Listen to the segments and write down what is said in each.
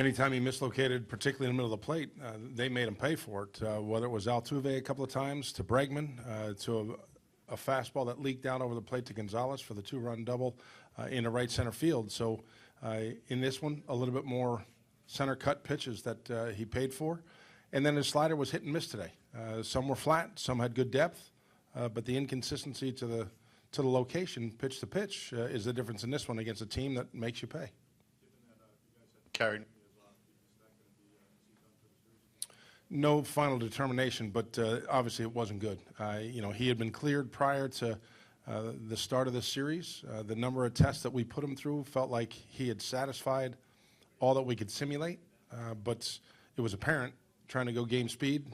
anytime he mislocated, particularly in the middle of the plate, they made him pay for it, whether it was Altuve a couple of times, to Bregman, to a fastball that leaked down over the plate to Gonzalez for the 2-run double in the right center field. So in this one, a little bit more center cut pitches that he paid for. And then his slider was hit and miss today. Some were flat, some had good depth, but the inconsistency to the location, pitch to pitch, is the difference in this one against a team that makes you pay. Carried. No final determination, but obviously it wasn't good. He had been cleared prior to the start of this series. The number of tests that we put him through felt like he had satisfied all that we could simulate, but it was apparent trying to go game speed.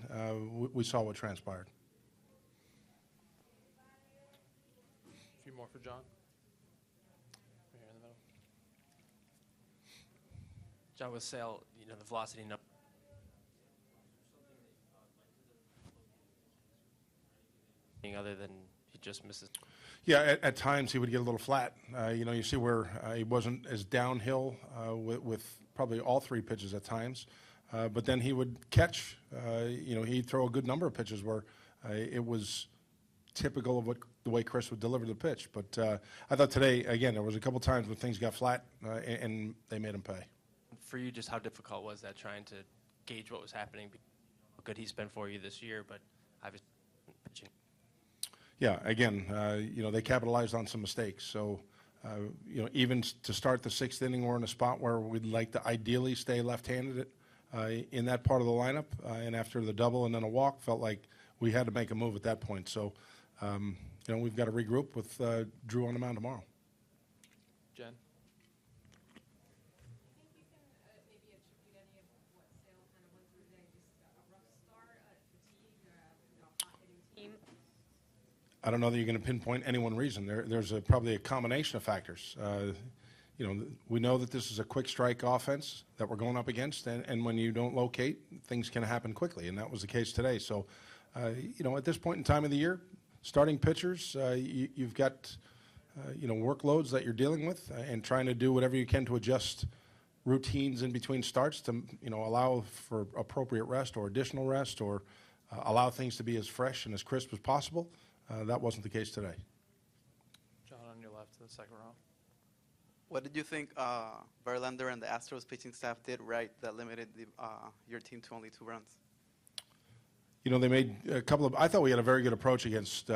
We saw what transpired. A few more for John. Right here in the middle. John, with Sale, the velocity number. Other than he just misses. Yeah, at times he would get a little flat. You see where he wasn't as downhill with probably all 3 pitches at times. But then he would catch. He'd throw a good number of pitches where it was typical of the way Chris would deliver the pitch. But I thought today, again, there was a couple times when things got flat and they made him pay. For you, just how difficult was that trying to gauge what was happening? How good he's been for you this year, but obviously pitching. Yeah, again, they capitalized on some mistakes. So, even to start the 6th inning, we're in a spot where we'd like to ideally stay left-handed in that part of the lineup. And after the double and then a walk, felt like we had to make a move at that point. So, we've got to regroup with Drew on the mound tomorrow. Jen? I don't know that you're going to pinpoint any one reason. There's probably a combination of factors. We know that this is a quick strike offense that we're going up against, and when you don't locate, things can happen quickly, and that was the case today. So, at this point in time of the year, starting pitchers, you've got, workloads that you're dealing with, and trying to do whatever you can to adjust routines in between starts to, allow for appropriate rest or additional rest or allow things to be as fresh and as crisp as possible. That wasn't the case today. John, on your left to the second row. What did you think Verlander and the Astros pitching staff did right that limited your team to only 2 runs? They made a couple of. I thought we had a very good approach against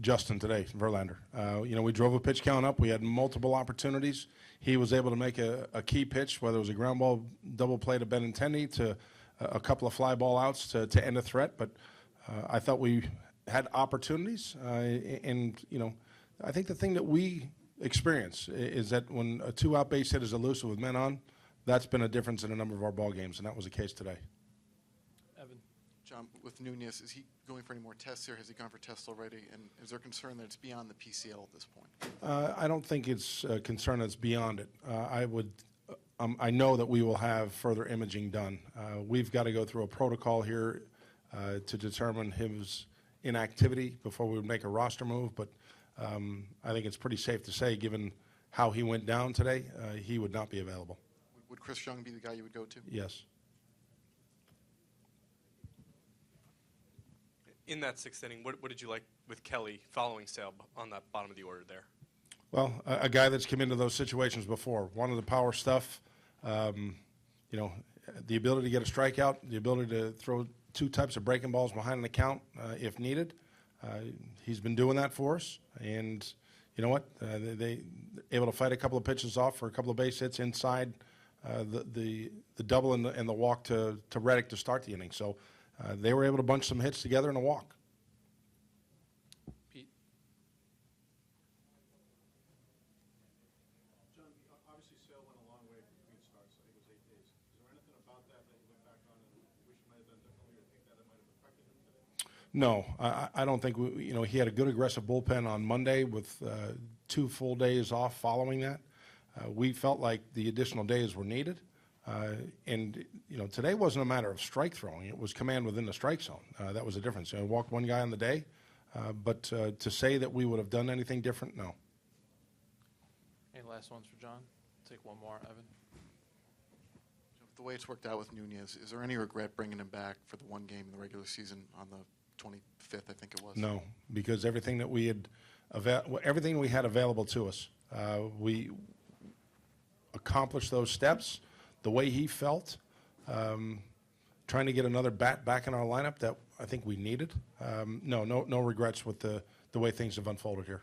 Justin today, Verlander. We drove a pitch count up. We had multiple opportunities. He was able to make a key pitch, whether it was a ground ball double play to Benintendi to a couple of fly ball outs to end a threat. But I thought we had opportunities, and I think the thing that we experience is that when a 2-out base hit is elusive with men on, that's been a difference in a number of our ball games, and that was the case today. Evan? John, with Nunez, is he going for any more tests here? Has he gone for tests already? And is there concern that it's beyond the PCL at this point? I don't think it's a concern that's beyond it. I know that we will have further imaging done. We've got to go through a protocol here to determine his inactivity before we would make a roster move, but I think it's pretty safe to say, given how he went down today, he would not be available. Would Chris Young be the guy you would go to? Yes. In that 6th inning, what did you like with Kelly following Sale on that bottom of the order there? Well, a guy that's come into those situations before. One of the power stuff, the ability to get a strikeout, the ability to throw 2 types of breaking balls behind an account if needed. He's been doing that for us, and you know what? They able to fight a couple of pitches off for a couple of base hits inside the double and the walk to Reddick to start the inning. So they were able to bunch some hits together and a walk. Pete? John, obviously Sale went a long way between starts. I think it was 8 days. Is there anything about that you look back on and wish might have been differently, or think that it might have affected him today? No, I don't think he had a good aggressive bullpen on Monday with 2 full days off following that. We felt like the additional days were needed. And today wasn't a matter of strike throwing. It was command within the strike zone. That was the difference. I walked one guy on the day, but to say that we would have done anything different, no. Any last ones for John? Take one more, Evan. the way it's worked out with Nunez, is there any regret bringing him back for the one game in the regular season on the 25th, I think it was? No, because everything that we had, everything we had available to us, we accomplished those steps the way he felt. Trying to get another bat back in our lineup that I think we needed. No regrets with the way things have unfolded here.